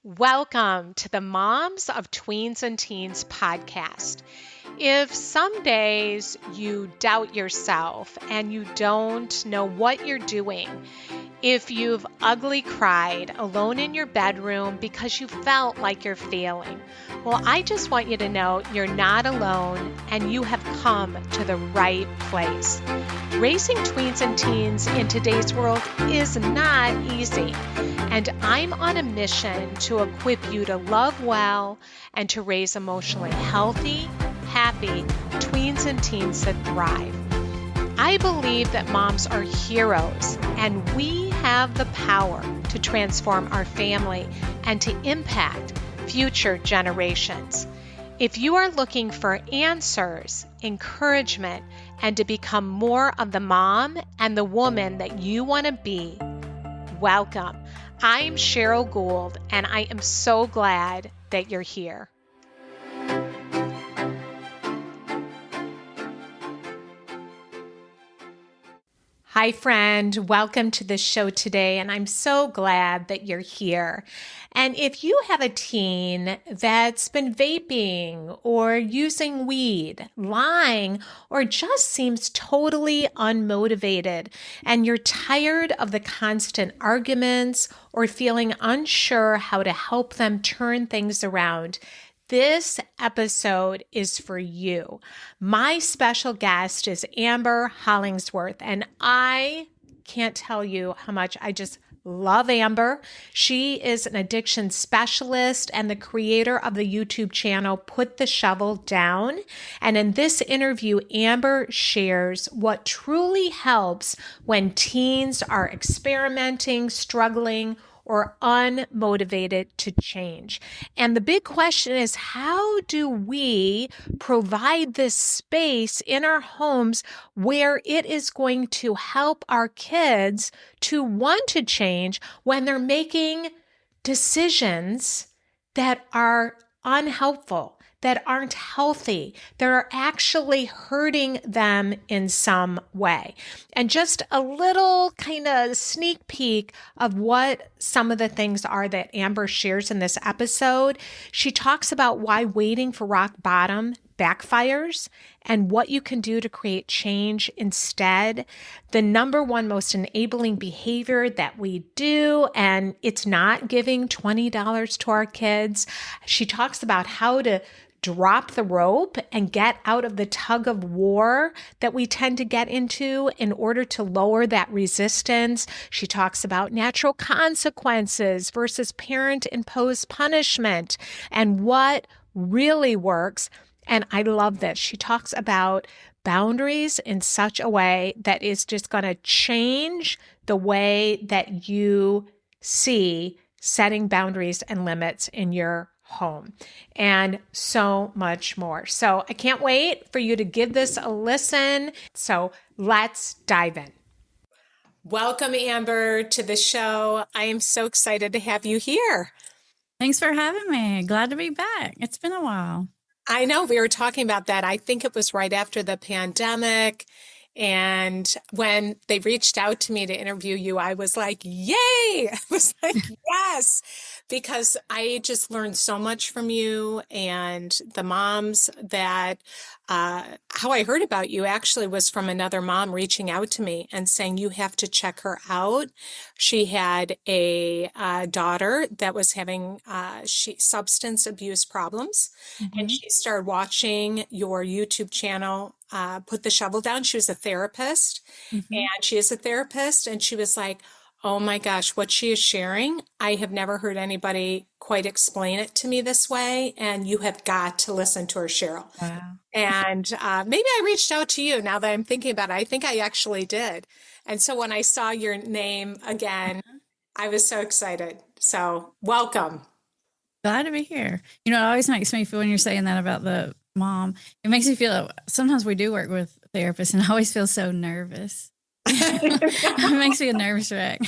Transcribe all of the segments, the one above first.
Welcome to the Moms of Tweens and Teens podcast. If some days you doubt yourself and you don't know what you're doing, if you've ugly cried alone in your bedroom because you felt like you're failing, well, I just want you to know you're not alone and you have come to the right place. Raising tweens and teens in today's world is not easy, and I'm on a mission to equip you to love well and to raise emotionally healthy, happy tweens and teens that thrive. I believe that moms are heroes, and we have the power to transform our family and to impact future generations. If you are looking for answers, encouragement, and to become more of the mom and the woman that you want to be, welcome. I'm Cheryl Gould, and I am so glad that you're here. Hi, friend. Welcome to the show today, and I'm so glad that you're here. And if you have a teen that's been vaping or using weed, lying, or just seems totally unmotivated, and you're tired of the constant arguments or feeling unsure how to help them turn things around, this episode is for you. My special guest is Amber Hollingsworth, and I can't tell you how much I just love Amber. She is an addiction specialist and the creator of the YouTube channel Put the Shovel Down. And in this interview, Amber shares what truly helps when teens are experimenting, struggling, or unmotivated to change. And the big question is, how do we provide this space in our homes where it is going to help our kids to want to change when they're making decisions that are unhelpful, that aren't healthy, that are actually hurting them in some way? And just a little kind of sneak peek of what some of the things are that Amber shares in this episode. She talks about why waiting for rock bottom backfires and what you can do to create change instead. The number one most enabling behavior that we do, and it's not giving $20 to our kids. She talks about how to drop the rope and get out of the tug-of-war that we tend to get into in order to lower that resistance. She talks about natural consequences versus parent-imposed punishment and what really works. And I love this. She talks about boundaries in such a way that is just going to change the way that you see setting boundaries and limits in your home, and so much more. So I can't wait for you to give this a listen. So let's dive in. Welcome, Amber, to the show. I am so excited to have you here. Thanks for having me. Glad to be back. It's been a while. I know, we were talking about that. I think it was right after the pandemic. And when they reached out to me to interview you, I was like, yay! I was like, yes, because I just learned so much from you and the moms that, how I heard about you actually was from another mom reaching out to me and saying, you have to check her out. She had a daughter that was having substance abuse problems. Mm-hmm. And she started watching your YouTube channel, Put the Shovel Down. She was a therapist, mm-hmm. and she is a therapist. And she was like, oh my gosh, what she is sharing, I have never heard anybody quite explain it to me this way. And you have got to listen to her, Cheryl. Wow. And maybe I reached out to you now that I'm thinking about it. I think I actually did. And so when I saw your name again, I was so excited. So welcome. Glad to be here. You know, it always makes me feel when you're saying that about the mom, it makes me feel, sometimes we do work with therapists and I always feel so nervous. It makes me a nervous wreck.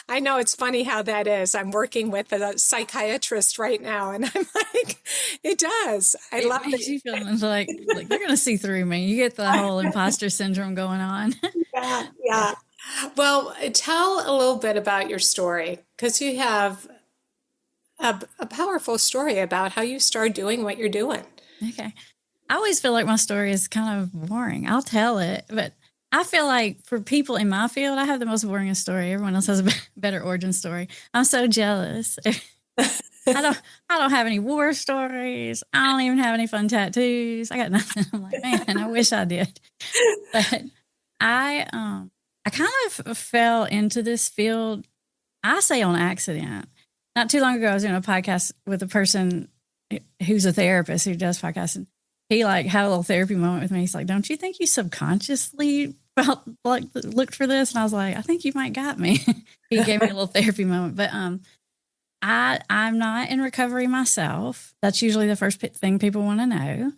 I know it's funny how that is. I'm working with a psychiatrist right now, and I'm like, it does. I love it. Makes you feel like they're going to see through me. You get the whole imposter syndrome going on. Yeah. Well, tell a little bit about your story because you have a powerful story about how you started doing what you're doing. Okay. I always feel like my story is kind of boring. I'll tell it, but I feel like for people in my field, I have the most boring story. Everyone else has a better origin story. I'm so jealous. I don't I don't have any war stories. I don't even have any fun tattoos. I got nothing. I'm like, man, I wish I did. But I kind of fell into this field, I say on accident. Not too long ago I was doing a podcast with a person who's a therapist who does podcasts, and he like had a little therapy moment with me. He's like, "Don't you think you subconsciously felt like looked for this?" And I was like, "I think you might got me." He gave me a little therapy moment, but I'm not in recovery myself. That's usually the first thing people want to know.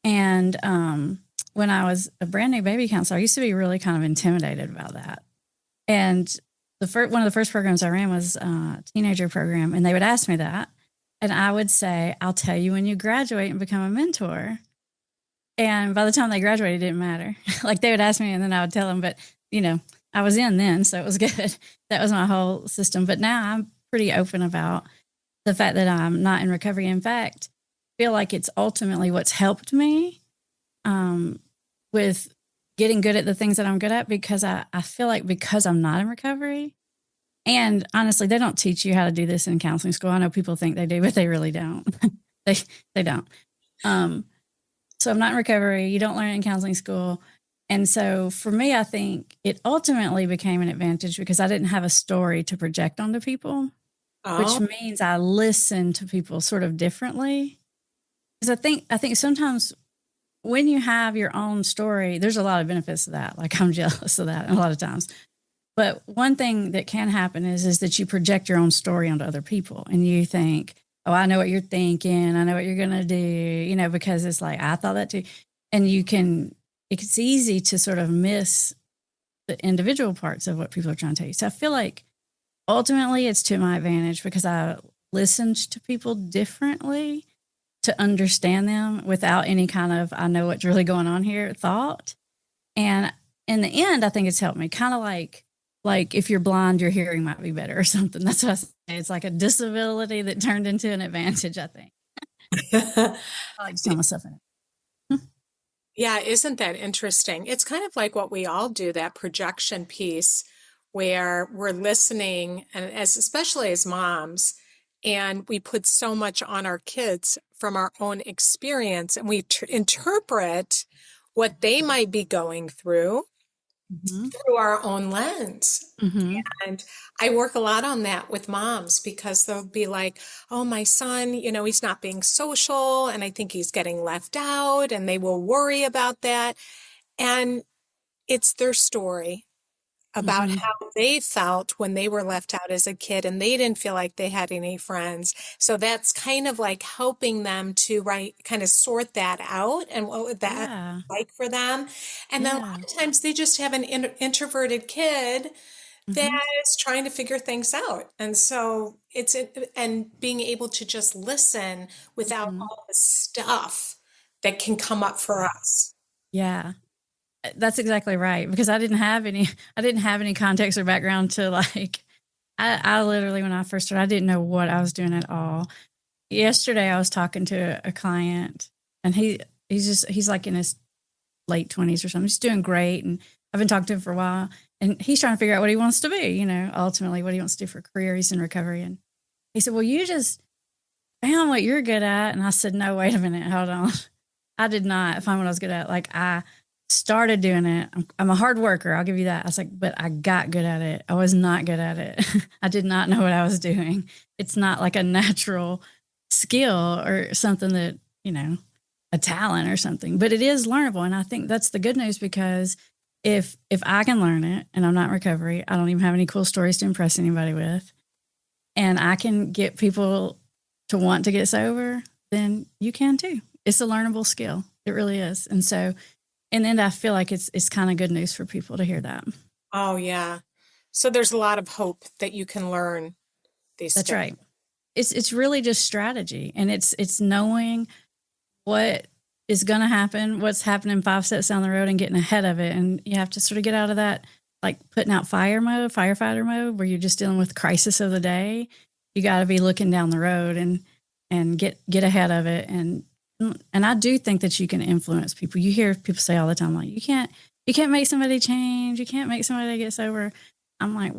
And when I was a brand new baby counselor, I used to be really kind of intimidated about that. And one of the first programs I ran was a teenager program, and they would ask me that, and I would say, "I'll tell you when you graduate and become a mentor." And by the time they graduated, it didn't matter. Like they would ask me, and then I would tell them. But I was in then, so it was good. That was my whole system. But now I'm pretty open about the fact that I'm not in recovery. In fact, I feel like it's ultimately what's helped me with getting good at the things that I'm good at, because I feel like because I'm not in recovery, and honestly, they don't teach you how to do this in counseling school. I know people think they do, but they really don't. they they don't. So I'm not in recovery. You don't learn it in counseling school. And so for me, I think it ultimately became an advantage because I didn't have a story to project onto people, which Oh, means I listen to people sort of differently. Because I think sometimes when you have your own story, there's a lot of benefits to that. Like I'm jealous of that a lot of times. But one thing that can happen is that you project your own story onto other people, and you think, "Oh, I know what you're thinking. I know what you're gonna do," because it's like I thought that too. And it's easy to sort of miss the individual parts of what people are trying to tell you. So I feel like ultimately it's to my advantage because I listened to people differently to understand them without any kind of "I know what's really going on here" thought. And in the end, I think it's helped me. Kind of like if you're blind, your hearing might be better or something. That's what I say. It's like a disability that turned into an advantage, I think. I like to tell myself in it. yeah, isn't that interesting? It's kind of like what we all do, that projection piece where we're listening, and as especially as moms, and we put so much on our kids from our own experience, and we interpret what they might be going Mm-hmm. through our own lens. Mm-hmm. And I work a lot on that with moms because they'll be like, "Oh, my son, he's not being social and I think he's getting left out." And they will worry about that. And it's their story about Mm-hmm. how they felt when they were left out as a kid and they didn't feel like they had any friends. So that's kind of like helping them to kind of sort that out and what would that Yeah. like for them. And then a Yeah. lot of times they just have an introverted kid that Mm-hmm. is trying to figure things out. And so and being able to just listen without Mm-hmm. all the stuff that can come up for us. Yeah. That's exactly right. Because I didn't have any context or background to like, I literally, when I first started, I didn't know what I was doing at all. Yesterday I was talking to a client, and he's like in his late 20s or something. He's doing great, and I've been talking to him for a while, and he's trying to figure out what he wants to be, ultimately what he wants to do for a career. He's in recovery, and he said, "Well, you just found what you're good at." And I said, "No, wait a minute, hold on. I did not find what I was good at. Like I started doing it. I'm a hard worker. I'll give you that." I was like, "But I got good at it. I was not good at it. I did not know what I was doing. It's not like a natural skill or something that, a talent or something, but it is learnable." And I think that's the good news, because if I can learn it and I'm not in recovery, I don't even have any cool stories to impress anybody with, and I can get people to want to get sober, then you can too. It's a learnable skill. It really is. And so in the end, I feel like it's kind of good news for people to hear that. Oh, yeah. So there's a lot of hope that you can learn these That's skills. right. It's really just strategy, and it's knowing what is going to happen, what's happening 5 steps down the road, and getting ahead of it. And you have to sort of get out of that like putting out firefighter mode, where you're just dealing with crisis of the day. You got to be looking down the road and get ahead of it. And I do think that you can influence people. You hear people say all the time, like, you can't make somebody change. You can't make somebody get sober. I'm like,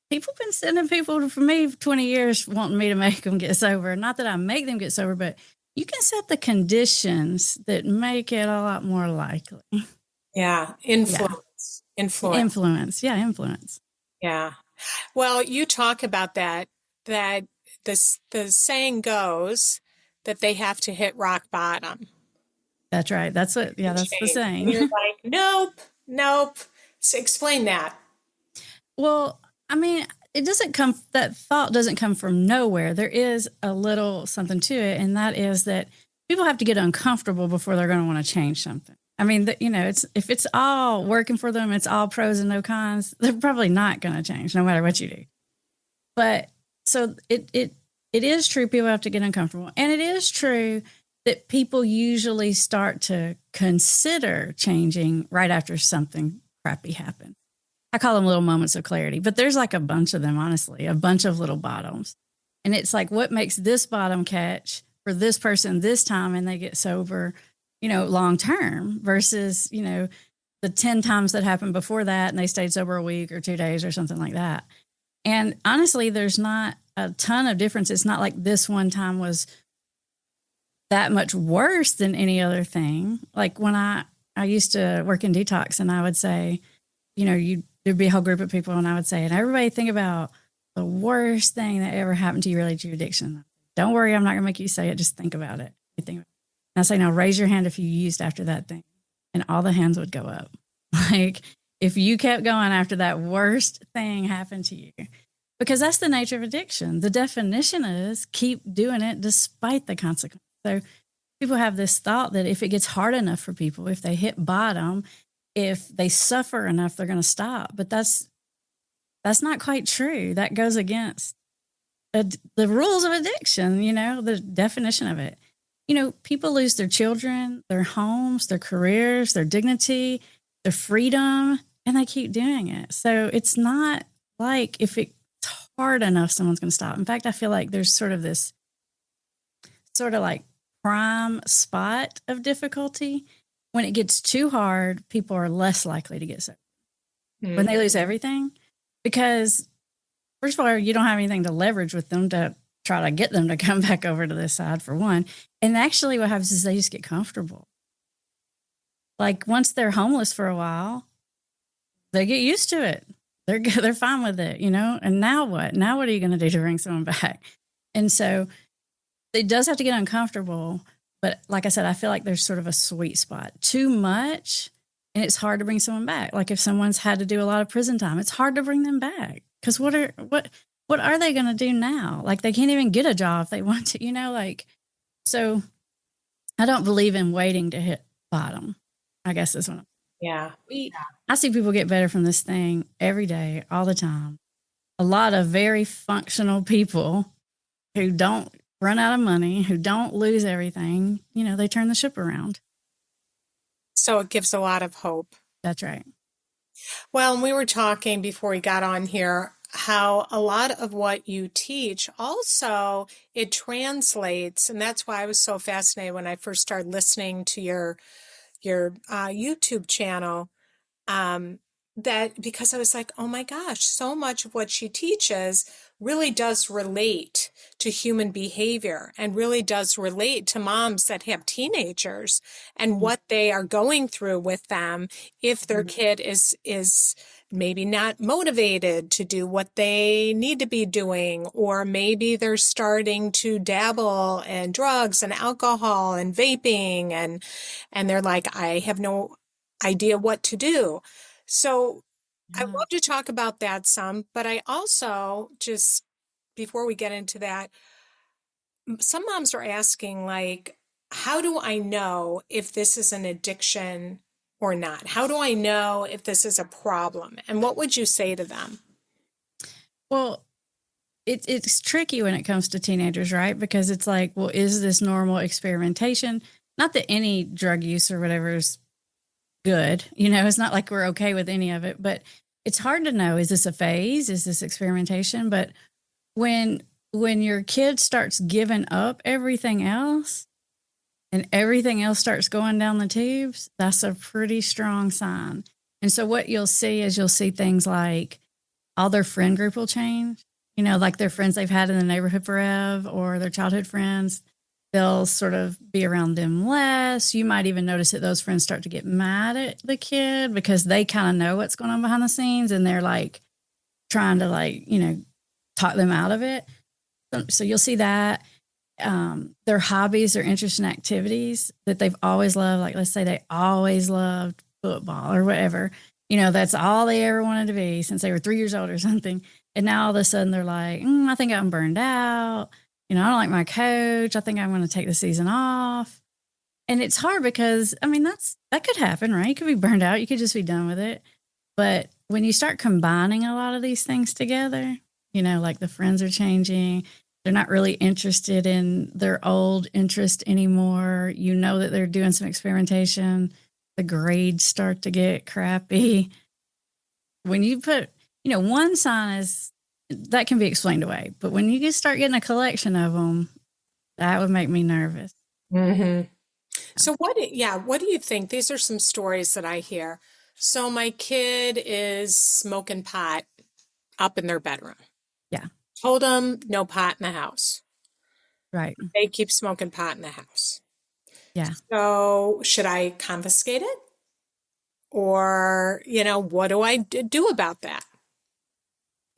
people have been sending people for me 20 years wanting me to make them get sober. Not that I make them get sober, but you can set the conditions that make it a lot more likely. Yeah. Influence. Yeah. Influence. Yeah. Influence. Yeah. Well, you talk about that the saying goes that they have to hit rock bottom. That's right. That's the saying. And you're like, nope. So explain that. Well, I mean, that thought doesn't come from nowhere. There is a little something to it. And that is that people have to get uncomfortable before they're going to want to change something. I mean, if it's all working for them, it's all pros and no cons, they're probably not going to change no matter what you do. But so it is true. People have to get uncomfortable. And it is true that people usually start to consider changing right after something crappy happens. I call them little moments of clarity, but there's like a bunch of them, honestly, a bunch of little bottoms. And it's like, what makes this bottom catch for this person this time and they get sober, long term versus, the 10 times that happened before that and they stayed sober a week or 2 days or something like that. And honestly, there's not a ton of difference. It's not like this one time was that much worse than any other thing. Like when I used to work in detox, and I would say, there'd be a whole group of people, and I would say, and everybody think about the worst thing that ever happened to you related to your addiction. Don't worry, I'm not going to make you say it. Just think about it. And I say, now raise your hand if you used after that thing. And all the hands would go up. Like if you kept going after that worst thing happened to you, because that's the nature of addiction. The definition is keep doing it despite the consequence. So people have this thought that if it gets hard enough for people, if they hit bottom, if they suffer enough, they're going to stop. But that's not quite true. That goes against the rules of addiction, the definition of it. People lose their children, their homes, their careers, their dignity, their freedom, and they keep doing it. So it's not like if it's hard enough, someone's going to stop. In fact, I feel like there's sort of this like prime spot of difficulty. When it gets too hard, people are less likely to get sober. When they lose everything, because first of all, you don't have anything to leverage with them to try to get them to come back over to this side, for one. And actually what happens is they just get comfortable. Like once they're homeless for a while, they get used to it. They're fine with it, and now what? Now what are you going to do to bring someone back? And so it does have to get uncomfortable. But like I said, I feel like there's sort of a sweet spot. Too much, and it's hard to bring someone back. Like if someone's had to do a lot of prison time, it's hard to bring them back. Because what are they going to do now? Like they can't even get a job if they want to, so I don't believe in waiting to hit bottom, I guess is what I'm saying. Yeah. I see people get better from this thing every day, all the time. A lot of very functional people who don't run out of money, who don't lose everything, they turn the ship around. So it gives a lot of hope. That's right. Well, and we were talking before we got on here how a lot of what you teach also it translates, and that's why I was so fascinated when I first started listening to your YouTube channel. That because I was like, oh my gosh, so much of what she teaches really does relate to human behavior and really does relate to moms that have teenagers and what they are going through with them if their kid is maybe not motivated to do what they need to be doing, or maybe they're starting to dabble in drugs and alcohol and vaping and they're like, I have no idea what to do. So I love to talk about that some, but I also just, before we get into that, some moms are asking like, how do I know if this is an addiction or not? How do I know if this is a problem? And what would you say to them? Well, it's tricky when it comes to teenagers, right? Because it's like, well, is this normal experimentation? Not that any drug use or whatever is good. It's not like we're okay with any of it, but it's hard to know, is this a phase? Is this experimentation? But when your kid starts giving up everything else and everything else starts going down the tubes, that's a pretty strong sign. And so what you'll see is you'll see things like all their friend group will change, like their friends they've had in the neighborhood forever or their childhood friends. They'll sort of be around them less. You might even notice that those friends start to get mad at the kid because they kind of know what's going on behind the scenes and they're like trying to talk them out of it. So you'll see that their hobbies, their interests and activities that they've always loved, like let's say they always loved football or whatever, that's all they ever wanted to be since they were 3 years old or something. And now all of a sudden they're like, I think I'm burned out. I don't like my coach. I think I'm going to take the season off. And it's hard because, that could happen, right? You could be burned out. You could just be done with it. But when you start combining a lot of these things together, like the friends are changing, they're not really interested in their old interest anymore. That they're doing some experimentation. The grades start to get crappy. When you put, one sign is, that can be explained away. But when you just start getting a collection of them, that would make me nervous. Mm-hmm. So what do you think? These are some stories that I hear. So my kid is smoking pot up in their bedroom. Yeah. Told them no pot in the house. Right. They keep smoking pot in the house. Yeah. So should I confiscate it? Or, what do I do about that?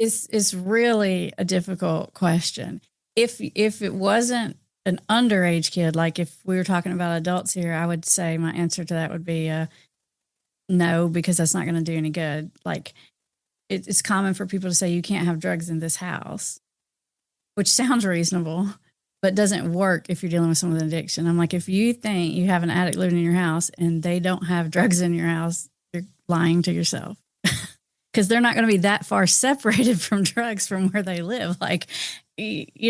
It's really a difficult question. If it wasn't an underage kid, like if we were talking about adults here, I would say my answer to that would be no, because that's not going to do any good. Like it's common for people to say you can't have drugs in this house, which sounds reasonable, but doesn't work if you're dealing with someone with an addiction. I'm like, if you think you have an addict living in your house and they don't have drugs in your house, you're lying to yourself. Because they're not going to be that far separated from drugs from where they live. Because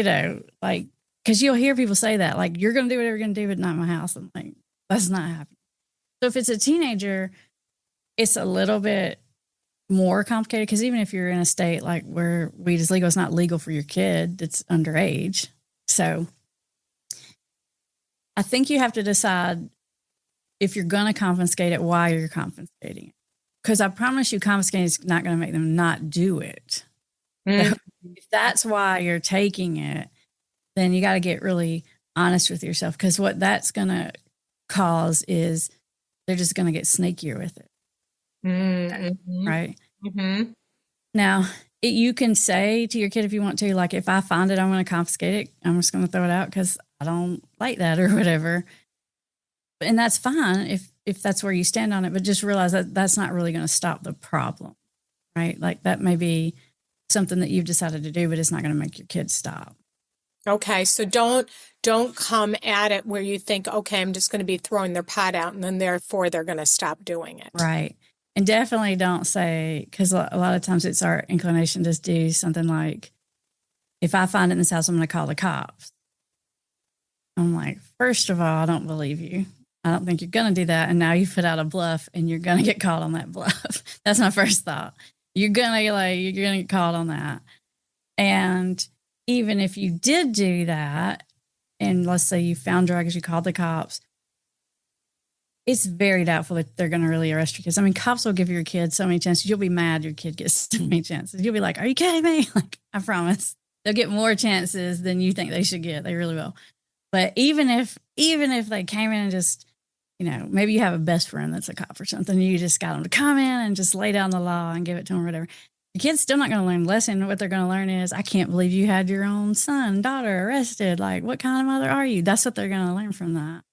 you'll hear people say that, like, you're going to do whatever you're going to do, but not in my house. I'm like, that's not happening. So if it's a teenager, it's a little bit more complicated because even if you're in a state like where weed is legal, it's not legal for your kid that's underage. So I think you have to decide if you're going to confiscate it, why you're confiscating it. Because I promise you, confiscating is not going to make them not do it. So if that's why you're taking it, then you got to get really honest with yourself. Because what that's going to cause is they're just going to get sneakier with it. Mm-hmm. Right? Mm-hmm. Now, you can say to your kid if you want to, like, if I find it, I'm going to confiscate it. I'm just going to throw it out because I don't like that or whatever. And that's fine if that's where you stand on it, but just realize that that's not really going to stop the problem, right? Like that may be something that you've decided to do, but it's not going to make your kids stop. Okay, so don't come at it where you think, okay, I'm just going to be throwing their pot out and then therefore they're going to stop doing it. Right. And definitely don't say, because a lot of times it's our inclination to do something like, if I find it in this house, I'm going to call the cops. I'm like, first of all, I don't believe you. I don't think you're going to do that. And now you put out a bluff and you're going to get caught on that bluff. That's my first thought. You're going to get caught on that. And even if you did do that, and let's say you found drugs, you called the cops, it's very doubtful that they're going to really arrest you. Because, cops will give your kid so many chances. You'll be mad your kid gets so many chances. You'll be like, are you kidding me? Like, I promise. They'll get more chances than you think they should get. They really will. But even if they came in and just, maybe you have a best friend that's a cop or something, you just got them to come in and just lay down the law and give it to them or whatever. The kid's still not going to learn the lesson. What they're going to learn is, I can't believe you had your own son, daughter arrested. Like, what kind of mother are you? That's what they're going to learn from that.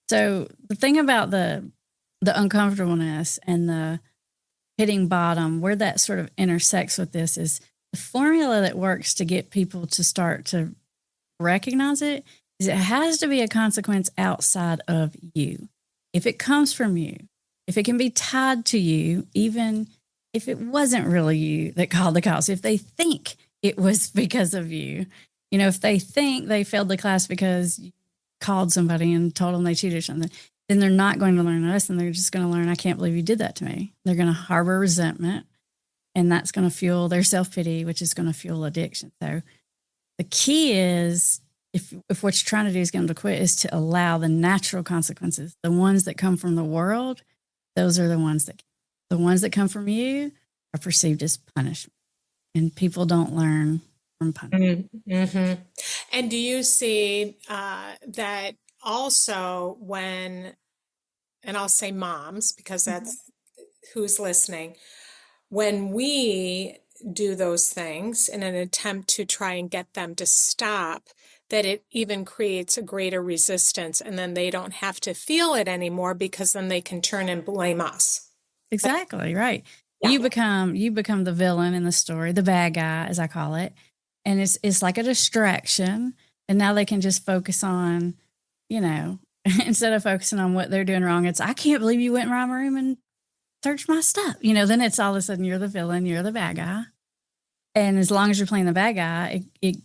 So the thing about the uncomfortableness and the hitting bottom, where that sort of intersects with this is the formula that works to get people to start to recognize it is it has to be a consequence outside of you. If it comes from you, if it can be tied to you, even if it wasn't really you that called the cops, if they think it was because of you, if they think they failed the class because you called somebody and told them they cheated or something, then they're not going to learn a lesson. They're just going to learn, I can't believe you did that to me. They're going to harbor resentment, and that's going to fuel their self-pity, which is going to fuel addiction. So the key is, if what you're trying to do is get them to quit, is to allow the natural consequences. The ones that come from the world, those are the ones that come from you are perceived as punishment. And people don't learn from punishment. Mm-hmm. And do you see that also when, and I'll say moms, because that's who's listening, when we do those things in an attempt to try and get them to stop, that it even creates a greater resistance, and then they don't have to feel it anymore, because then they can turn and blame us. Exactly, right. Yeah. You become the villain in the story, the bad guy, as I call it. And it's like a distraction. And now they can just focus on, instead of focusing on what they're doing wrong, it's, I can't believe you went in my room and searched my stuff. Then it's all of a sudden you're the villain, you're the bad guy. And as long as you're playing the bad guy, it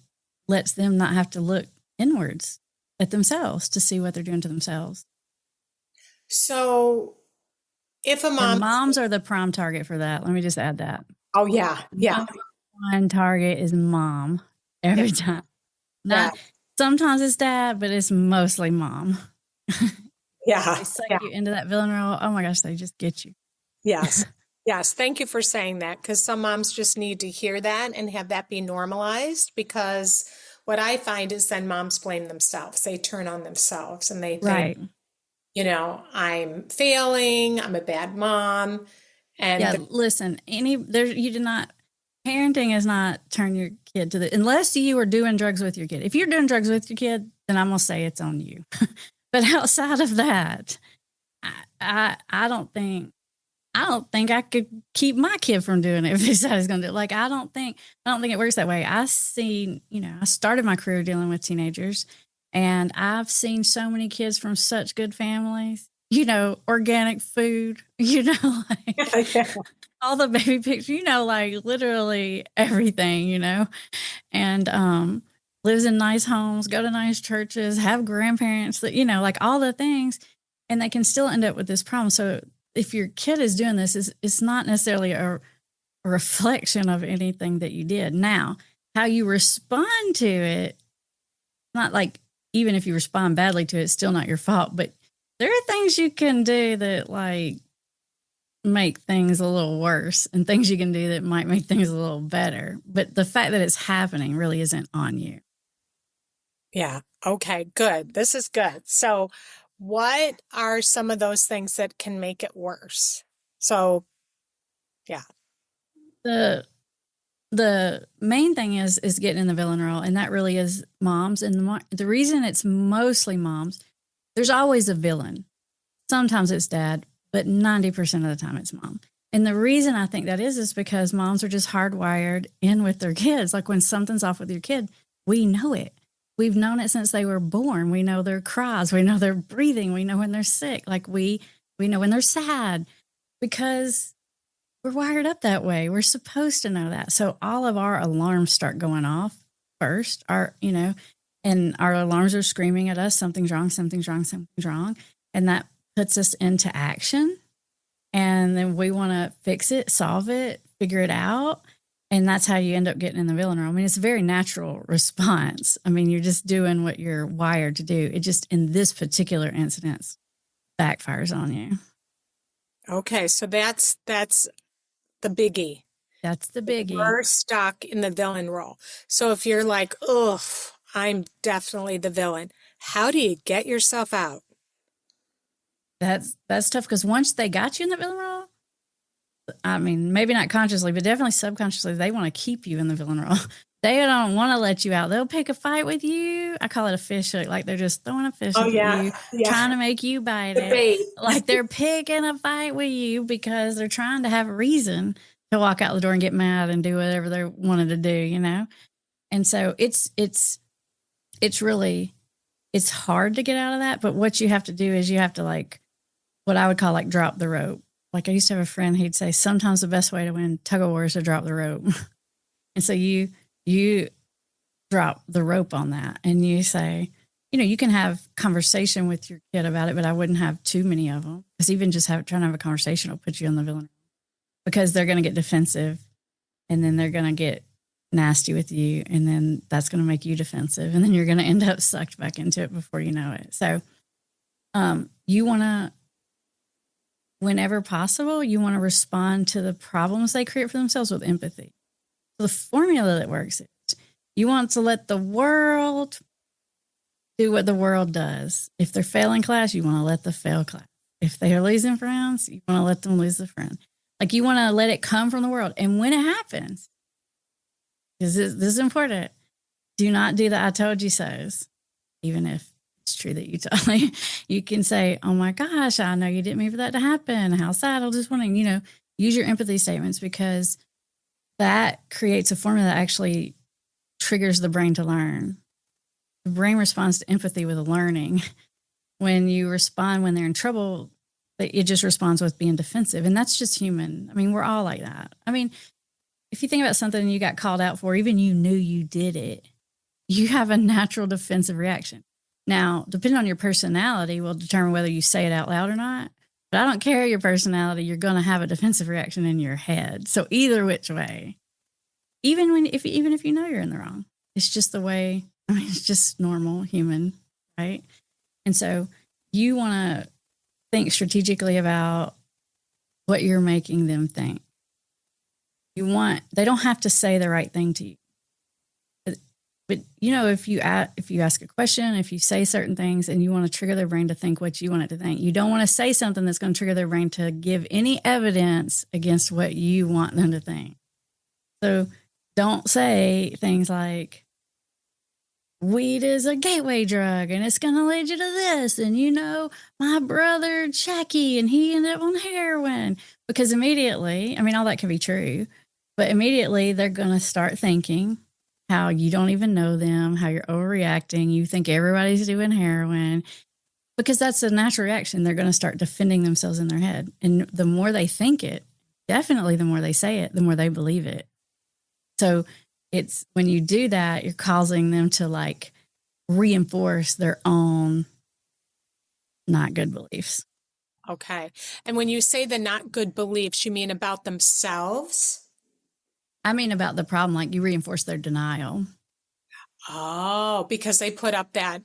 lets them not have to look inwards at themselves to see what they're doing to themselves. So if a mom... And moms are the prime target for that. Let me just add that. Oh, yeah. Yeah. One target is mom every time. Sometimes it's dad, but it's mostly mom. Yeah. They suck you into that villain role. Oh my gosh, they just get you. Yes. Yes. Thank you for saying that, because some moms just need to hear that and have that be normalized, because what I find is then moms blame themselves. They turn on themselves and they think, I'm failing, I'm a bad mom. And listen, you do not, parenting is not turn your kid to unless you are doing drugs with your kid. If you're doing drugs with your kid, then I'm going to say it's on you. But outside of that, I don't think I could keep my kid from doing it if he said he's going to do it. Like, I don't think it works that way. I started my career dealing with teenagers, and I've seen so many kids from such good families, organic food, all the baby pictures, like literally everything, and lives in nice homes, go to nice churches, have grandparents that, like all the things, and they can still end up with this problem. So if your kid is doing this, it's not necessarily a reflection of anything that you did. Now, how you respond to it, not like, even if you respond badly to it, it's still not your fault. But there are things you can do that like make things a little worse, and things you can do that might make things a little better. But the fact that it's happening really isn't on you. Yeah. Okay, good. This is good. So what are some of those things that can make it worse? So, yeah. The main thing is getting in the villain role, and that really is moms. And the reason it's mostly moms, there's always a villain. Sometimes it's dad, but 90% of the time it's mom. And the reason I think that is because moms are just hardwired in with their kids. Like when something's off with your kid, we know it. We've known it since they were born. We know their cries. We know their breathing. We know when they're sick. Like we know when they're sad, because we're wired up that way. We're supposed to know that. So all of our alarms start going off first, and our alarms are screaming at us, something's wrong, something's wrong, something's wrong. And that puts us into action. And then we want to fix it, solve it, figure it out. And that's how you end up getting in the villain role. I mean, it's a very natural response. I mean, you're just doing what you're wired to do. It just, in this particular incident, backfires on you. Okay, so that's the biggie. That's the biggie. We're stuck in the villain role. So if you're like, ugh, I'm definitely the villain, how do you get yourself out? That's tough, because once they got you in the villain role, I mean, maybe not consciously, but definitely subconsciously, they want to keep you in the villain role. They don't want to let you out. They'll pick a fight with you. I call it a fish hook. Like they're just throwing a fish hook at you, trying to make you bite it. Like they're picking a fight with you because they're trying to have a reason to walk out the door and get mad and do whatever they wanted to do, And so it's hard to get out of that. But what you have to do is you have to what I would call drop the rope. Like I used to have a friend, he'd say, sometimes the best way to win tug-of-war is to drop the rope. And so you drop the rope on that and you say, you can have conversation with your kid about it, but I wouldn't have too many of them, because even just trying to have a conversation will put you on the villain, because they're going to get defensive, and then they're going to get nasty with you, and then that's going to make you defensive, and then you're going to end up sucked back into it before you know it. So you want to, whenever possible, you want to respond to the problems they create for themselves with empathy. So the formula that works is, you want to let the world do what the world does. If they're failing class, you want to let them fail class. If they are losing friends, you want to let them lose the friend. Like, you want to let it come from the world. And when it happens, because this is important, do not do the I told you so's, even if it's true that you told me. You can say, oh my gosh, I know you didn't mean for that to happen. How sad. I was just wondering, use your empathy statements, because that creates a formula that actually triggers the brain to learn. The brain responds to empathy with learning. When you respond when they're in trouble, it just responds with being defensive. And that's just human. I mean, we're all like that. I mean, if you think about something you got called out for, even you knew you did it, you have a natural defensive reaction. Now, depending on your personality will determine whether you say it out loud or not. But I don't care your personality, you're going to have a defensive reaction in your head. So either which way, even if you know you're in the wrong, it's just the way. I mean, it's just normal human, right? And so you want to think strategically about what you're making them think. They don't have to say the right thing to you. But if you ask a question, if you say certain things and you want to trigger their brain to think what you want it to think, you don't want to say something that's going to trigger their brain to give any evidence against what you want them to think. So don't say things like, weed is a gateway drug and it's going to lead you to this. And, my brother, Jackie, and he ended up on heroin. Because immediately, I mean, all that can be true, but immediately they're going to start thinking how you don't even know them, how you're overreacting. You think everybody's doing heroin, because that's a natural reaction. They're going to start defending themselves in their head. And the more they think it, definitely the more they say it, the more they believe it. So it's when you do that, you're causing them to reinforce their own not good beliefs. Okay. And when you say the not good beliefs, you mean about themselves? I mean about the problem, you reinforce their denial. Oh, because they put up that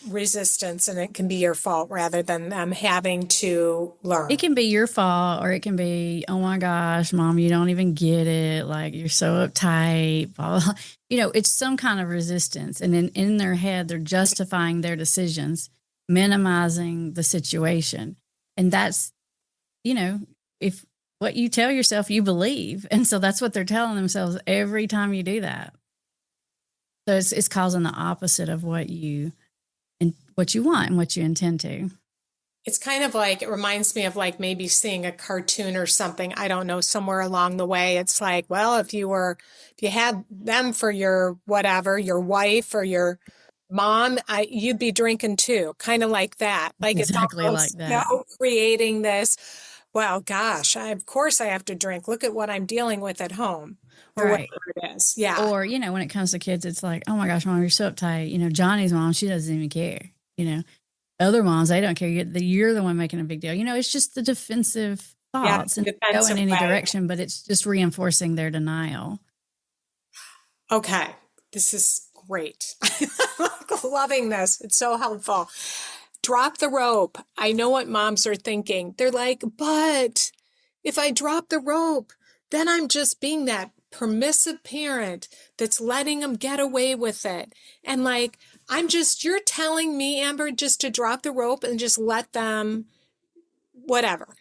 resistance, and it can be your fault rather than them having to learn. It can be your fault, or it can be, oh my gosh, Mom, you don't even get it. You're so uptight. Blah, blah. It's some kind of resistance. And then in their head, they're justifying their decisions, minimizing the situation. And that's, if what you tell yourself, you believe. And so that's what they're telling themselves every time you do that. So it's causing the opposite of what you want and what you intend to. It's kind of it reminds me of maybe seeing a cartoon or something. I don't know, somewhere along the way. It's well, if you had them for your whatever, your wife or your mom, you'd be drinking too. Kind of like that. Exactly it's almost, like that. Creating this, well, gosh, of course I have to drink. Look at what I'm dealing with at home. Or right. Whatever it is. Yeah. Or, when it comes to kids, it's oh my gosh, Mom, you're so uptight. Johnny's mom, she doesn't even care. Other moms, they don't care. You're the one making a big deal. It's just the defensive thoughts, and go in any direction, but it's just reinforcing their denial. Okay. This is great. I'm loving this. It's so helpful. Drop the rope. I know what moms are thinking. They're but if I drop the rope, then I'm just being that permissive parent that's letting them get away with it. And you're telling me, Amber, just to drop the rope and just let them, whatever,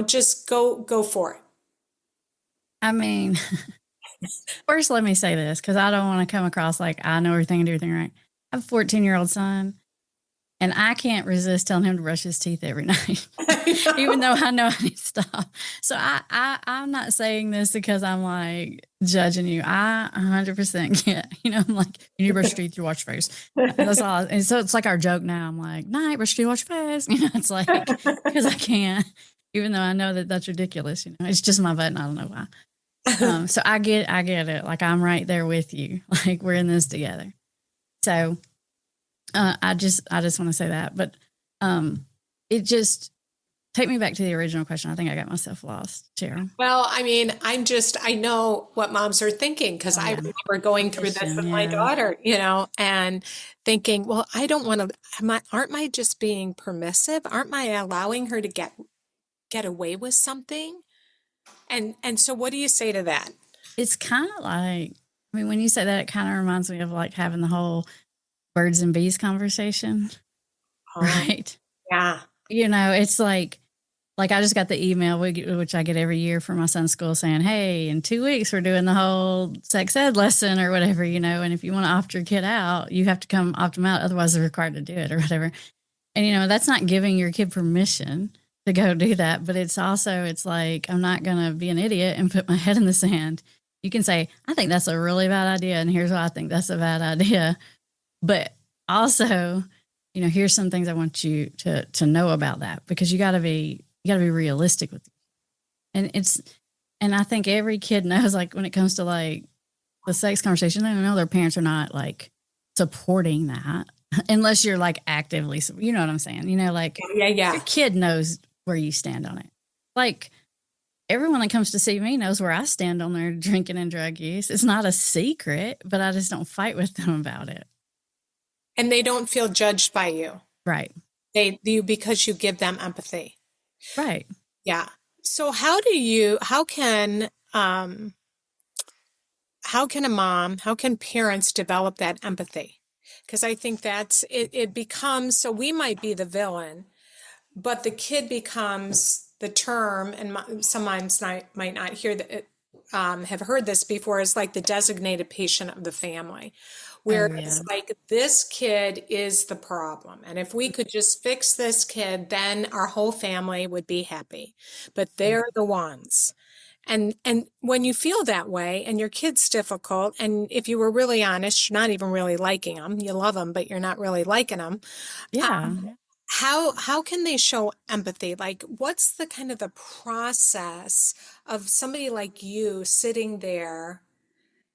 just go for it. I mean, first, let me say this, because I don't want to come across I know everything and do everything right. I have a 14-year-old son, and I can't resist telling him to brush his teeth every night, even though I know I need to stop. So I'm not saying this because I'm judging you. I 100% get, I'm you need to brush your teeth, you wash your face. That's all. And so it's our joke now. I'm night, brush your teeth, wash your face. It's because I can't, even though I know that that's ridiculous. It's just my button. I don't know why. So I get it. I'm right there with you. We're in this together. So I just want to say that, but it just take me back to the original question. I think I got myself lost, Cheryl. Well, I mean, I know what moms are thinking because Oh I yeah, remember going through this permission. with my Yeah, daughter, and thinking, well, I don't want to, aren't I just being permissive? Aren't I allowing her to get away with something? And so what do you say to that? it's kind of like, I mean, when you say that, it kind of reminds me of like having the whole birds and bees conversation, Oh, right? yeah. It's like I just got the email, which I get every year from my son's school saying, hey, in 2 weeks, we're doing the whole sex ed lesson or whatever, and if you want to opt your kid out, you have to come opt them out. Otherwise, they're required to do it or whatever. And, that's not giving your kid permission to go do that. But it's like, I'm not going to be an idiot and put my head in the sand. You can say, I think that's a really bad idea. And here's why I think that's a bad idea. But also, here's some things I want you to know about that, because you got to be realistic with it. And I think every kid knows, like, when it comes to like the sex conversation, they know their parents are not like supporting that unless you're like actively, you know what I'm saying? Like Yeah. your kid knows where you stand on it. Like everyone that comes to see me knows where I stand on their drinking and drug use. It's not a secret, but I just don't fight with them about it. And they don't feel judged by you. Right. Because you give them empathy. Right. Yeah. So how can parents develop that empathy? Because I think it becomes, so we might be the villain, but the kid becomes the term, and some moms might not have heard this before, is like the designated patient of the family, where it's like this kid is the problem. And if we could just fix this kid, then our whole family would be happy. But they're the ones. And when you feel that way and your kid's difficult, and if you were really honest, you're not even really liking them. You love them, but you're not really liking them. Yeah. How can they show empathy? Like, what's the kind of the process of somebody like you sitting there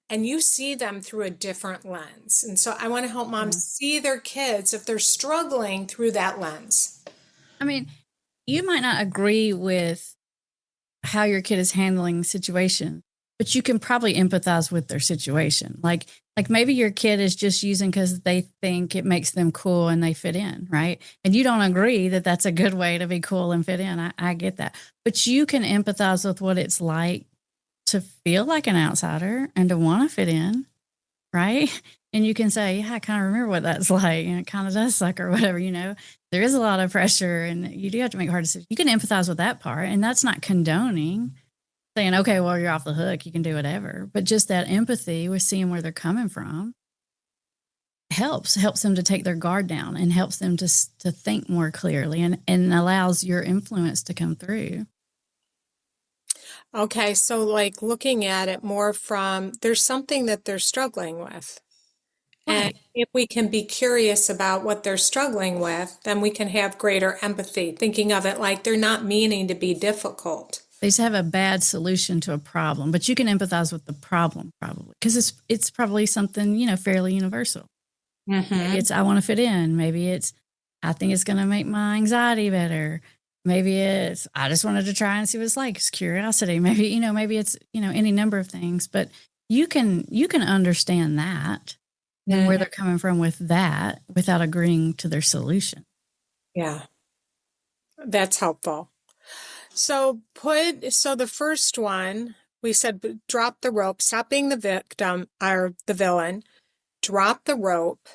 and you see them through a different lens? And so I want to help moms see their kids if they're struggling through that lens. I mean, you might not agree with how your kid is handling situation, but you can probably empathize with their situation. Like maybe your kid is just using because they think it makes them cool and they fit in, right? And you don't agree that that's a good way to be cool and fit in. I get that. But you can empathize with what it's like to feel like an outsider and to want to fit in, right? And you can say, yeah, I kind of remember what that's like, and it kind of does suck or whatever, There is a lot of pressure and you do have to make hard decisions. You can empathize with that part, and that's not condoning saying, okay, well, you're off the hook, you can do whatever. But just that empathy with seeing where they're coming from helps them to take their guard down and helps them to think more clearly, and allows your influence to come through. Okay, so like looking at it more from, there's something that they're struggling with. Right. And if we can be curious about what they're struggling with, then we can have greater empathy, thinking of it like they're not meaning to be difficult. They just have a bad solution to a problem, but you can empathize with the problem probably because it's probably something, fairly universal. Mm-hmm. Maybe it's, I want to fit in. Maybe it's, I think it's going to make my anxiety better. Maybe it's, I just wanted to try and see what it's like. It's curiosity. Maybe, maybe it's, any number of things, but you can understand that and where they're coming from with that without agreeing to their solution. Yeah. That's helpful. So the first one, we said, drop the rope, stop being the victim or the villain, drop the rope.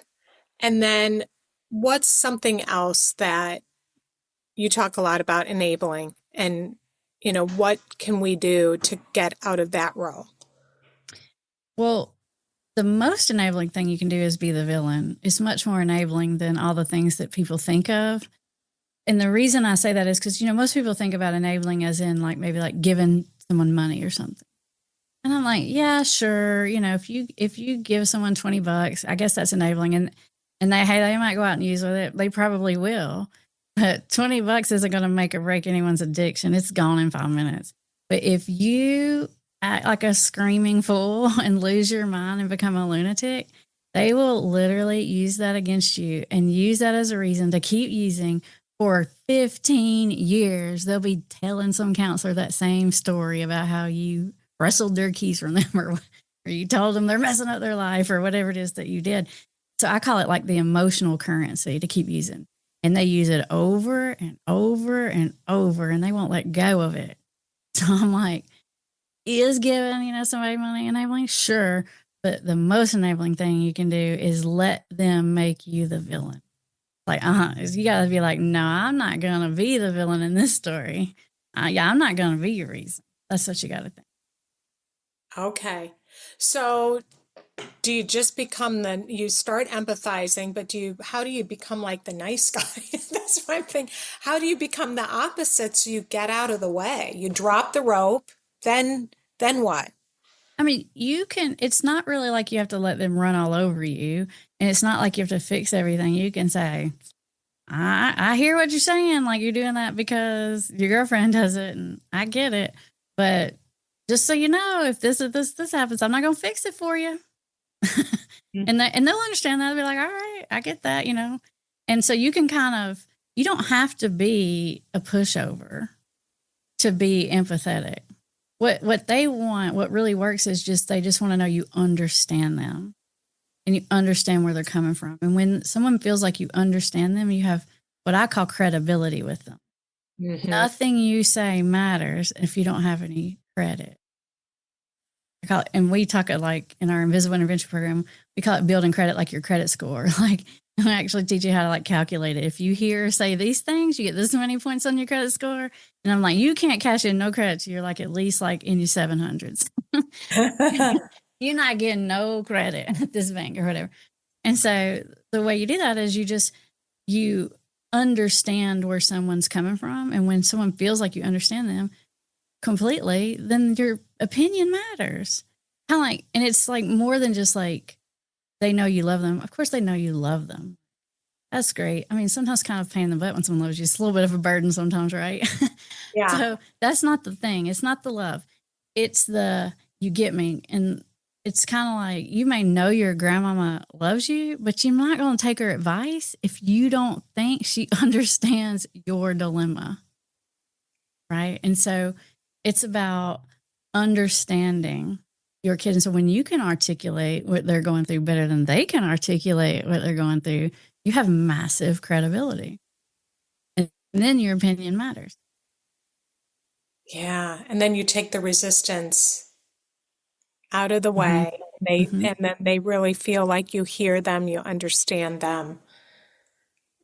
And then what's something else that you talk a lot about enabling, and, what can we do to get out of that role? Well, the most enabling thing you can do is be the villain. It's much more enabling than all the things that people think of. And the reason I say that is because, most people think about enabling as in like maybe like giving someone money or something. And I'm like, yeah, sure. If you give someone $20, I guess that's enabling. And they might go out and use with it. They probably will. But $20 isn't going to make or break anyone's addiction. It's gone in 5 minutes. But if you act like a screaming fool and lose your mind and become a lunatic, They will literally use that against you and use that as a reason to keep using for 15 years. They'll be telling some counselor that same story about how you wrestled their keys from them or you told them they're messing up their life or whatever it is that you did. So I call it like the emotional currency to keep using. And they use it over and over and over, and they won't let go of it. So I'm like, is giving, somebody money enabling? Sure. But the most enabling thing you can do is let them make you the villain. Like, you got to be like, no, I'm not going to be the villain in this story. I'm not going to be your reason. That's what you got to think. Okay. So do you just become you start empathizing, but how do you become like the nice guy? That's one thing. How do you become the opposite so you get out of the way? You drop the rope, then what? I mean, it's not really like you have to let them run all over you. And it's not like you have to fix everything. You can say, I hear what you're saying. Like you're doing that because your girlfriend does it and I get it. But just so you know, if this happens, I'm not going to fix it for you. And they'll understand that. They'll be like, all right, I get that, And so you can you don't have to be a pushover to be empathetic. What they want, what really works is they just want to know you understand them and you understand where they're coming from. And when someone feels like you understand them, you have what I call credibility with them. Mm-hmm. Nothing you say matters if you don't have any credit. And we talk it like in our Invisible Intervention program, we call it building credit like your credit score. Like, I actually teach you how to calculate it. If you say these things, you get this many points on your credit score. And I'm like, you can't cash in no credit. So you're at least in your 700s. You're not getting no credit at this bank or whatever. And so the way you do that is you understand where someone's coming from. And when someone feels like you understand them completely, then your opinion matters. And it's more than just they know you love them. Of course, they know you love them. That's great. I mean, sometimes kind of pain in the butt when someone loves you. It's a little bit of a burden sometimes, right? Yeah. So that's not the thing. It's not the love. It's you get me. And it's kind of you may know your grandmama loves you, but you're not going to take her advice if you don't think she understands your dilemma. Right. And so it's about understanding your kid. And so when you can articulate what they're going through better than they can articulate what they're going through, you have massive credibility. And then your opinion matters. Yeah. And then you take the resistance out of the way. Mm-hmm. And then they really feel like you hear them, you understand them.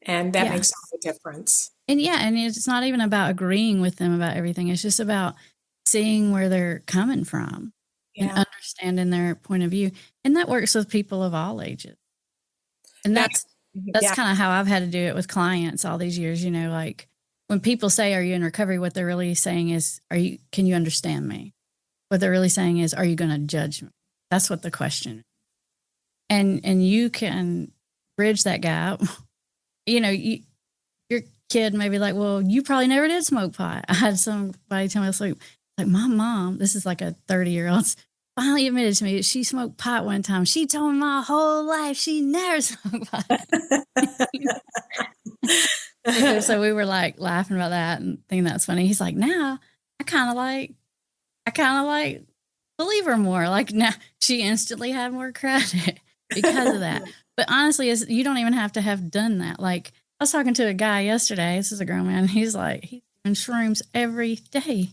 And that makes all the difference. And and it's not even about agreeing with them about everything. It's just about seeing where they're coming from and understanding their point of view. And that works with people of all ages. And that's kind of how I've had to do it with clients all these years. When people say, are you in recovery? What they're really saying is, can you understand me? What they're really saying is, are you going to judge me? That's what the question is. And you can bridge that gap. Your kid may be like, well, you probably never did smoke pot. I had somebody tell me, my mom, this is a 30-year-old, finally admitted to me that she smoked pot one time. She told me my whole life she never smoked pot. So we were laughing about that and thinking that's funny. He's like, now I kind of believe her more. Now she instantly had more credit because of that. But honestly, you don't even have to have done that. I was talking to a guy yesterday. This is a grown man. He's he's doing shrooms every day.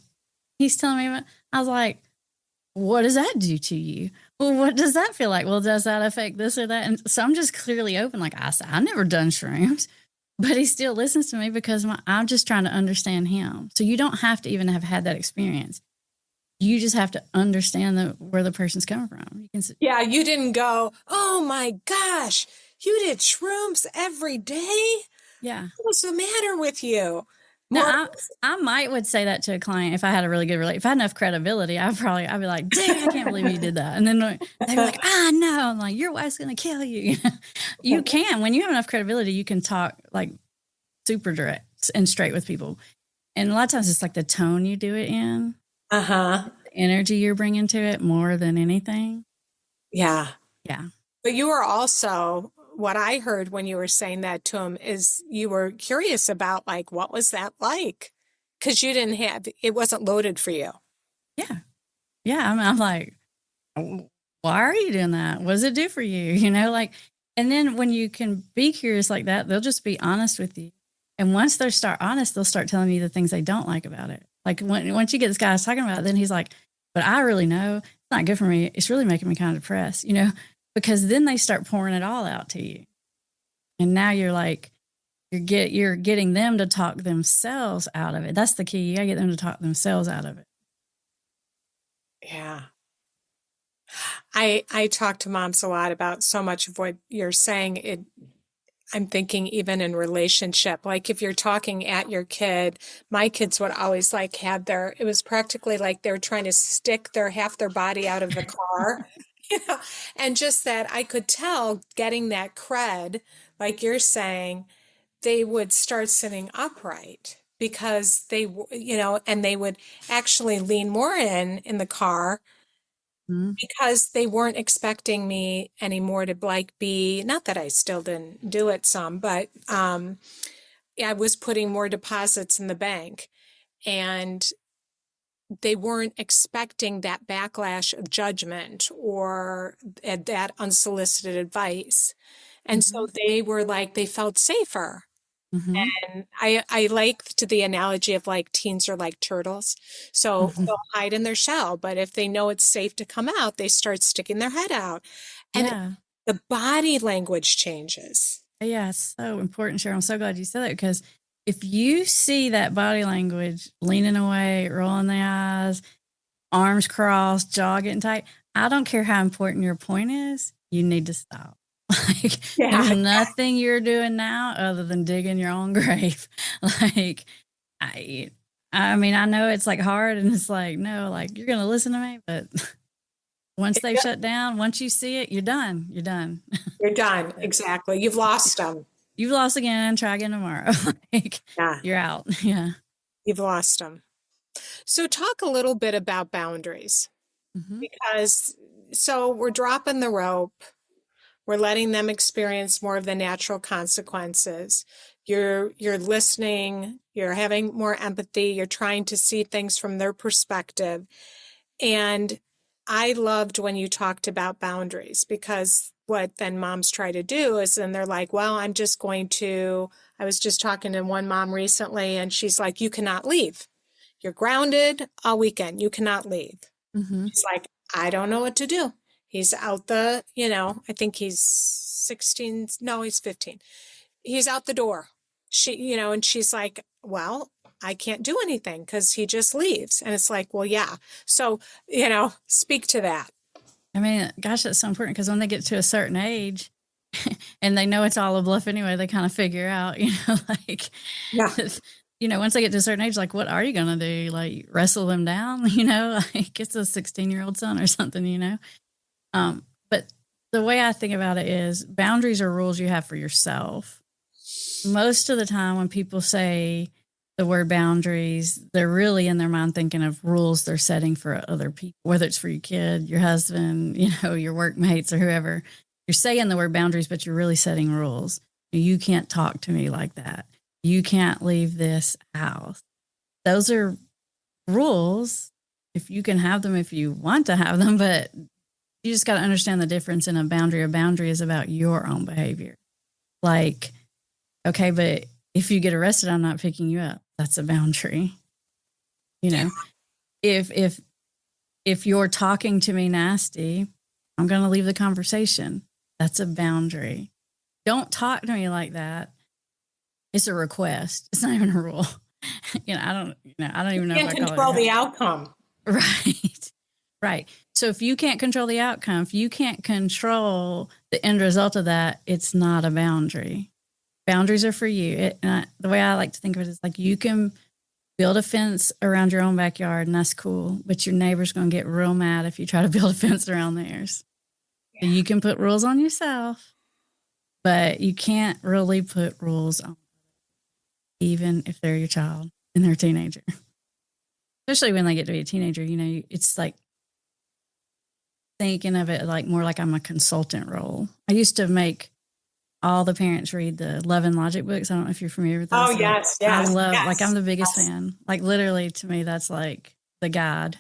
He's telling me, I was like, what does that do to you? Well, what does that feel like? Well, does that affect this or that? And so I'm just clearly open. I said, I've never done shrooms, but he still listens to me because I'm just trying to understand him. So you don't have to even have had that experience. You just have to understand where the person's coming from. You didn't go, oh my gosh, you did shrooms every day? Yeah. What's the matter with you? Now, I would say that to a client if I had a really good relationship. If I had enough credibility, I'd be like, dude, I can't believe you did that. And then they'd be like, no. I'm like, your wife's going to kill you. You can. When you have enough credibility, you can talk super direct and straight with people. And a lot of times it's the tone you do it in. The energy you're bringing to it more than anything. Yeah. Yeah. But you were also, what I heard when you were saying that to him is you were curious about like, what was that like? Because you didn't have, it wasn't loaded for you. Yeah. Yeah. I mean, I'm like, why are you doing that? What does it do for you? You know, like, and then when you can be curious like that, they'll just be honest with you. And once they start honest, they'll start telling you the things they don't like about it. Like once you get this guy talking about it, then he's like, but I really know it's not good for me. It's really making me kind of depressed, you know, because then they start pouring it all out to you. And now you're like, you're getting them to talk themselves out of it. That's the key. You gotta get them to talk themselves out of it. Yeah. I talk to moms a lot about so much of what you're saying. I'm thinking even in relationship, like if you're talking at your kid, my kids would always like had it was practically like they were trying to stick half their body out of the car, you know, and just that I could tell getting that cred, like you're saying, they would start sitting upright because and they would actually lean more in the car Mm-hmm. because they weren't expecting me anymore to like be, not that I still didn't do it some, but I was putting more deposits in the bank, and they weren't expecting that backlash of judgment or that unsolicited advice. And Mm-hmm. so they were like, they felt safer. Mm-hmm. And I liked the analogy of like teens are like turtles. So Mm-hmm. they'll hide in their shell, but if they know it's safe to come out, they start sticking their head out. And Yeah. the body language changes. Yeah, it's so important, Cheryl. I'm so glad you said that because if you see that body language, leaning away, rolling the eyes, arms crossed, jaw getting tight, I don't care how important your point is, you need to stop. Like, there's Yeah. nothing you're doing now other than digging your own grave. Like, I, I mean, I know it's like hard and it's like, no, like you're going to listen to me, but once they've shut down, once you see it, you're done. You're done. You're done. Exactly. You've lost them. You've lost again. Try again tomorrow. Like, Yeah. you're out. Yeah. You've lost them. So talk a little bit about boundaries, Mm-hmm. because so we're dropping the rope. We're letting them experience more of the natural consequences. You're listening, you're having more empathy, you're trying to see things from their perspective. And I loved when you talked about boundaries, because what then moms try to do is then they're like, well, I was just talking to one mom recently and she's like, you cannot leave. You're grounded all weekend. You cannot leave. Mm-hmm. She's like, I don't know what to do. He's out I think he's 16. No, he's 15. He's out the door. And she's like, well, I can't do anything because he just leaves. And it's like, well, yeah. So, speak to that. I mean, gosh, that's so important because when they get to a certain age and they know it's all a bluff anyway, they kind of figure out, like, Yeah. once they get to a certain age, like, what are you going to do? Like, wrestle them down, like it's a 16-year-old son or something. But the way I think about it is boundaries are rules you have for yourself. Most of the time when people say the word boundaries, they're really in their mind thinking of rules they're setting for other people, whether it's for your kid, your husband, your workmates or whoever. You're saying the word boundaries, but you're really setting rules. You can't talk to me like that. You can't leave this house. Those are rules. If you can have them, if you want to have them, but you just got to understand the difference in a boundary. A boundary is about your own behavior. Like, okay, but if you get arrested, I'm not picking you up. That's a boundary. If you're talking to me nasty, I'm going to leave the conversation. That's a boundary. Don't talk to me like that. It's a request. It's not even a rule. I don't even know You if I can't call control it. the outcome. Right. Right. So if you can't control the outcome, if you can't control the end result of that, it's not a boundary. Boundaries are for you. The way I like to think of it is like you can build a fence around your own backyard and that's cool, but your neighbor's going to get real mad if you try to build a fence around theirs. Yeah. So you can put rules on yourself, but you can't really put rules on even if they're your child and they're a teenager. Especially when they get to be a teenager, it's like thinking of it like more like I'm a consultant role. I used to make all the parents read the Love and Logic books. I don't know if you're familiar with those. Oh, yes, I yes, love, like, I'm yes, the biggest yes. fan. Like, literally, to me, that's like the God.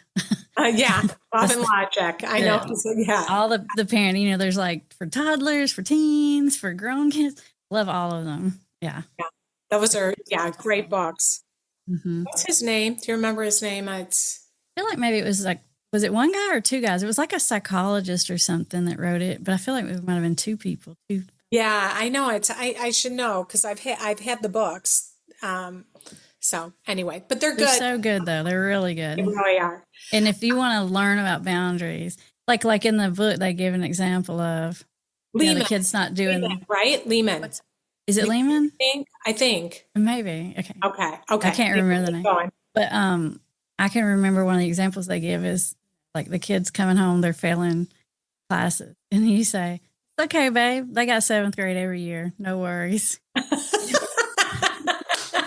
Yeah, Love That's and Logic. I know. the Yeah. all the parent. There's like for toddlers, for teens, for grown kids. Love all of them. Yeah, Yeah. Those are, yeah, great awesome. books. Mm-hmm. What's his name? Do you remember his name? It's I feel like maybe it was like, was it one guy or two guys? It was like a psychologist or something that wrote it, but I feel like it might have been two people. Two. yeah, I know it's I should know because I've had the books. So anyway, but they're They're good. so good though. They're really They good. really are. And if you want to learn about boundaries, like in the book, they give an example of, the Lehman, kid's not Lehman, doing right? Lehman. what's, is it Lehman, Lehman? I think. Maybe. Okay. Okay. I Okay. can't remember the Keep name, going. but I can remember one of the examples they give is like the kids coming home, they're failing classes, and you say, "It's okay, babe. They got seventh grade every year. No worries."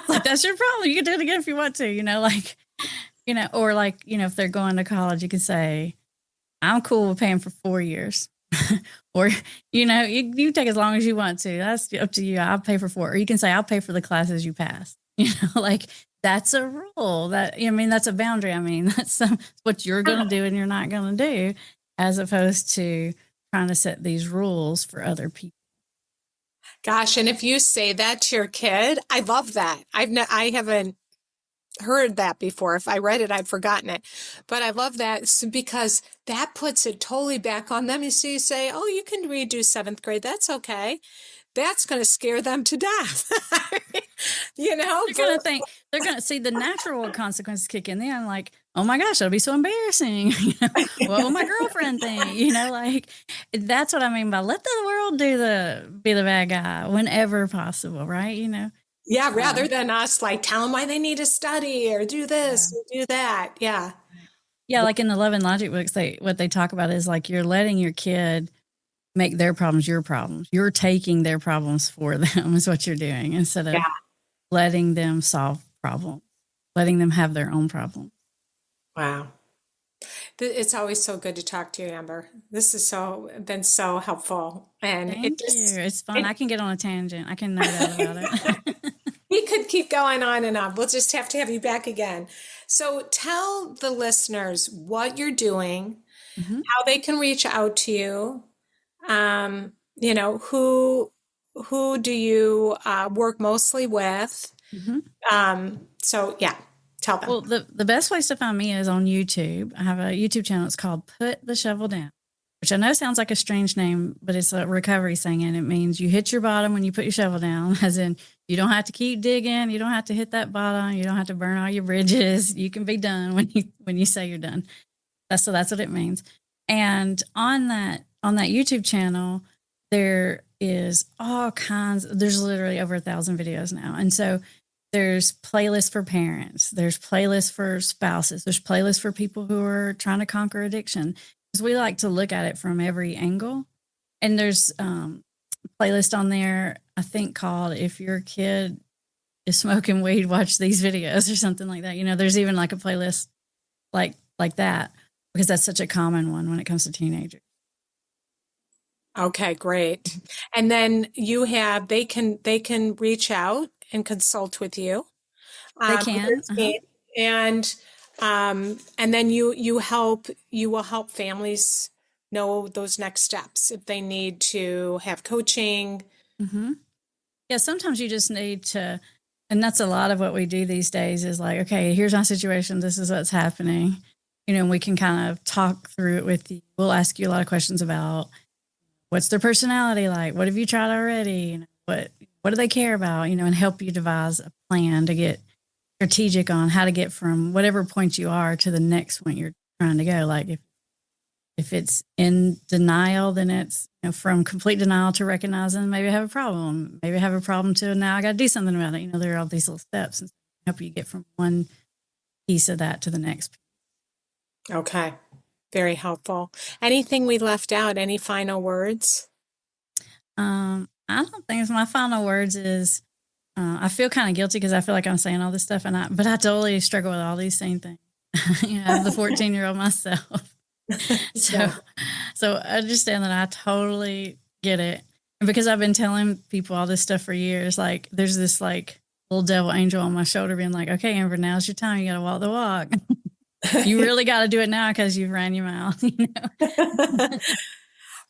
Like that's your problem. You can do it again if you want to. Or like if they're going to college, you could say, "I'm cool with paying for 4 years." Or you take as long as you want to. That's up to you. I'll pay for 4. Or you can say, "I'll pay for the classes you pass." Like that's a rule. That's a boundary. That's what you're going to do and you're not going to do, as opposed to trying to set these rules for other people. Gosh, and if you say that to your kid, I love that. I haven't heard that before. If I read it, I've forgotten it. But I love that because that puts it totally back on them. You see, you say, "Oh, you can redo 7th grade. That's okay." That's going to scare them to death. They're going to see the natural consequences kick in. Then like, oh my gosh, that'll be so embarrassing. What will my girlfriend think? Like that's what I mean by let the world be the bad guy whenever possible. Right. Yeah, rather than us like tell them why they need to study or do this or do that. Yeah. Yeah. Like in the Love and Logic books, what they talk about is like you're letting your kid make their problems your problems. You're taking their problems for them is what you're doing instead of letting them solve problems, letting them have their own problems. Wow. It's always so good to talk to you, Amber. This has been so helpful. And Thank you. It's fun. I can get on a tangent. I can nerd out about it. We could keep going on and on. We'll just have to have you back again. So tell the listeners what you're doing, how they can reach out to you. Who do you work mostly with? So yeah, tell them. Well, the best place to find me is on YouTube. I have a YouTube channel. It's called Put the Shovel Down, which I know sounds like a strange name, but it's a recovery thing. And it means you hit your bottom when you put your shovel down, as in you don't have to keep digging. You don't have to hit that bottom. You don't have to burn all your bridges. You can be done when you say you're done. That's what it means. And on that YouTube channel, there is all kinds. There's literally over 1,000 videos now. And so there's playlists for parents. There's playlists for spouses. There's playlists for people who are trying to conquer addiction. Because we like to look at it from every angle. And there's a playlist on there, I think, called "If Your Kid is Smoking Weed, Watch These Videos" or something like that. There's even like a playlist like that, because that's such a common one when it comes to teenagers. Okay, great. And then they can reach out and consult with you. They can. And then you will help families know those next steps if they need to have coaching. Mm-hmm. Yeah, sometimes you just need to, and that's a lot of what we do these days is like, okay, here's my situation. This is what's happening. And we can kind of talk through it with you. We'll ask you a lot of questions about what's their personality like? What have you tried already? What do they care about? And help you devise a plan to get strategic on how to get from whatever point you are to the next point you're trying to go. Like if it's in denial, then it's from complete denial to recognizing maybe I have a problem. Maybe I have a problem to now I got to do something about it. There are all these little steps and help you get from one piece of that to the next. Okay. Very helpful. Anything we left out? Any final words? I don't think my final words is I feel kind of guilty because I feel like I'm saying all this stuff, but I totally struggle with all these same things. I have the 14-year-old myself. So, Yeah. so I understand that. I totally get it. And because I've been telling people all this stuff for years, like there's this like little devil angel on my shoulder being like, okay, Amber, now's your time. You got to walk the walk. You really got to do it now because you've ran your mouth.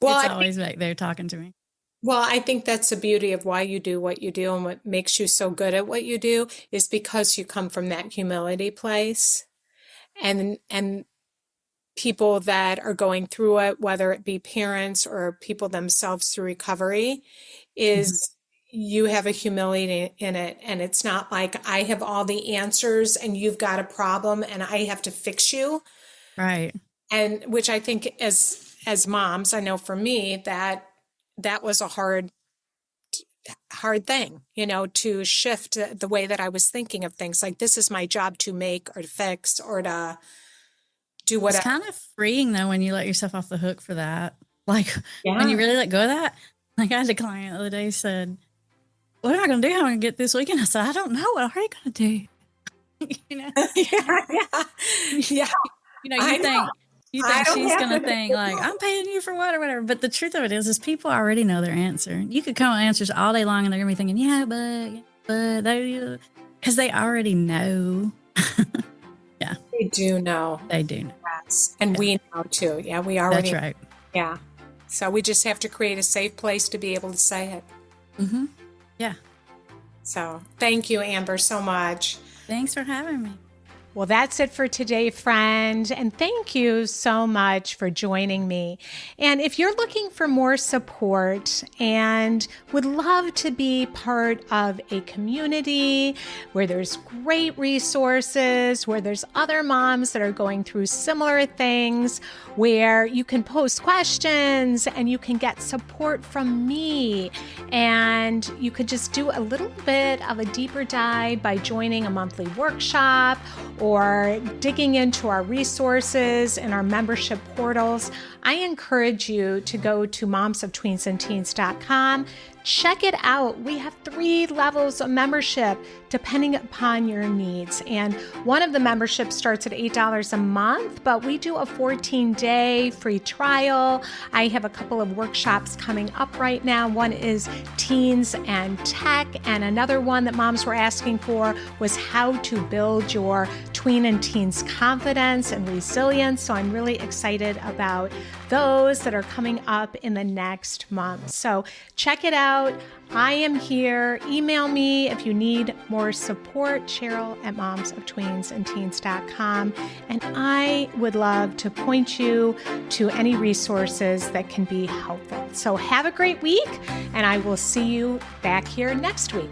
Well, It's always back there talking to me. well, I think that's the beauty of why you do what you do and what makes you so good at what you do is because you come from that humility place. And people that are going through it, whether it be parents or people themselves through recovery, Mhm. is you have a humility in it. And it's not like I have all the answers and you've got a problem and I have to fix you. Right. And which I think as moms, I know for me that was a hard thing, to shift the way that I was thinking of things. Like this is my job to make or to fix or to do It's whatever. kind of freeing though when you let yourself off the hook for that. Like when you Yeah. really let go of that. Like I had a client the other day said, "What am I going to do? How am I going to get this weekend?" I said, "I don't know. What are you going to do?" you know, Yeah, yeah, yeah. you I know. think I don't she's have going to to. think like I'm paying you for what or whatever. But the truth of it is people already know their answer. You could come with answers all day long, and they're going to be thinking, "Yeah, but they," because they already know. Yeah, They do know. they do know. Yes. And Yeah, we know too. Yeah, we that's already, right. yeah. So we just have to create a safe place to be able to say it. Mm-hmm. Yeah. So thank you, Amber, so much. Thanks for having me. Well, that's it for today, friend. And thank you so much for joining me. And if you're looking for more support and would love to be part of a community where there's great resources, where there's other moms that are going through similar things, where you can post questions and you can get support from me, and you could just do a little bit of a deeper dive by joining a monthly workshop or digging into our resources and our membership portals, I encourage you to go to momsoftweensandteens.com. Check it out. We have 3 levels of membership depending upon your needs. And one of the memberships starts at $8 a month, but we do a 14-day free trial. I have a couple of workshops coming up right now. One is teens and tech, and another one that moms were asking for was how to build your tween and teens confidence and resilience. So I'm really excited about those that are coming up in the next month. So check it out. I am here. Email me if you need more support, Cheryl@momsoftweensandteens.com. And I would love to point you to any resources that can be helpful. So have a great week, and I will see you back here next week.